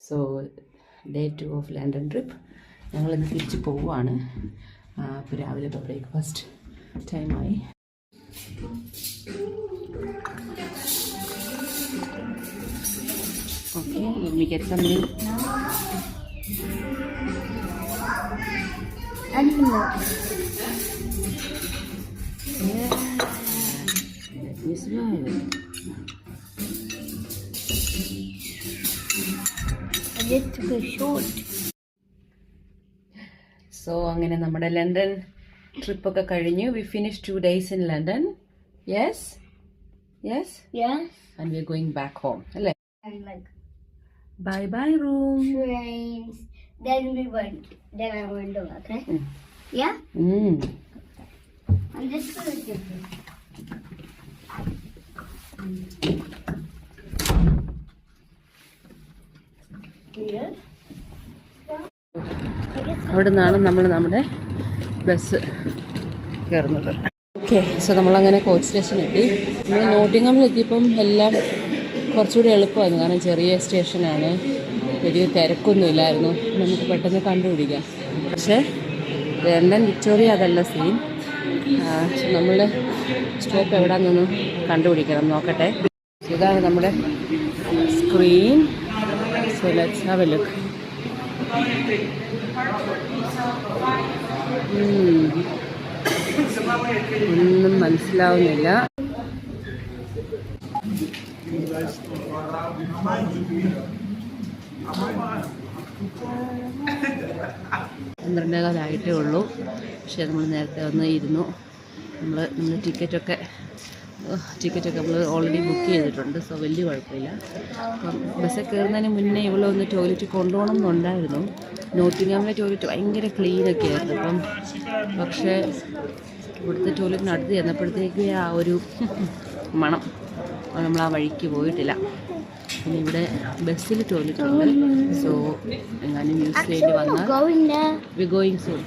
So day 2 of London trip. ഞങ്ങളിന്ന് തിരിച്ച് പോവുകയാണ്. അപ്പോൾ രാവിലെ ഇപ്പോൾ ബ്രേക്ക്ഫാസ്റ്റ് ടൈമായി. Okay, let me get something. Yeah, let me smell. So അങ്ങനെ നമ്മുടെ ലണ്ടൻ ട്രിപ്പൊക്കെ കഴിഞ്ഞു. We finish 2 days in London. Yes? Yes? Yeah. And we're going back home. അല്ലേ? And like Bye bye room. trains. Then I'm going to work, okay? Yeah? I'm just going to get this. Here? അവിടെ നിന്നാണ് നമ്മൾ നമ്മുടെ bus കയറുന്നത്. Okay, so നമ്മളങ്ങനെ coach station എത്തി. നമ്മൾ നോട്ടിങ്ങമിലെത്തിയപ്പം എല്ലാം കുറച്ചുകൂടി എളുപ്പമായിരുന്നു. കാരണം ചെറിയ സ്റ്റേഷനാണ്, വലിയ തിരക്കൊന്നും ഇല്ലായിരുന്നു, നമുക്ക് പെട്ടെന്ന് കണ്ടുപിടിക്കാം. പക്ഷേ ലണ്ടൻ വിക്ടോറിയ അതല്ല സീൻ. നമ്മളുടെ സ്റ്റോപ്പ് എവിടെയാണെന്നൊന്ന് കണ്ടുപിടിക്കണം. നോക്കട്ടെ, ഇതാണ് നമ്മുടെ screen. So let's have A look. ഒന്നും മനസ്സിലാവുന്നില്ല. പന്ത്രണ്ടേകാലായിട്ടേ ഉള്ളൂ. പക്ഷേ നമ്മൾ നേരത്തെ വന്ന് ഇരുന്നു. നമ്മൾ ടിക്കറ്റൊക്കെ നമ്മൾ ഓൾറെഡി ബുക്ക് ചെയ്തിട്ടുണ്ട്. സോ വലിയ കുഴപ്പമില്ല. അപ്പം ബസ്സിൽ കയറുന്നതിന് മുന്നേ ഇവിടെ ഒന്ന് ടോയ്ലറ്റ് കൊണ്ടുപോകണം എന്നുണ്ടായിരുന്നു. നോട്ടിങ്ങാമിലെ ടോയ്ലറ്റ് ഭയങ്കര ക്ലീനൊക്കെ ആയിരുന്നു. അപ്പം പക്ഷേ ഇവിടുത്തെ ടോയ്ലറ്റിനടുത്ത് ചെന്നപ്പോഴത്തേക്ക് ആ ഒരു മണം നമ്മൾ ആ വഴിക്ക് പോയിട്ടില്ല. പിന്നെ ഇവിടെ ബസ്സിൽ ടോയ്ലറ്റ് ഉണ്ട്. സോ എങ്ങാനും യൂസ് ചെയ്യേണ്ടി വന്നാൽ വി ഗോയിങ് സൂൺ.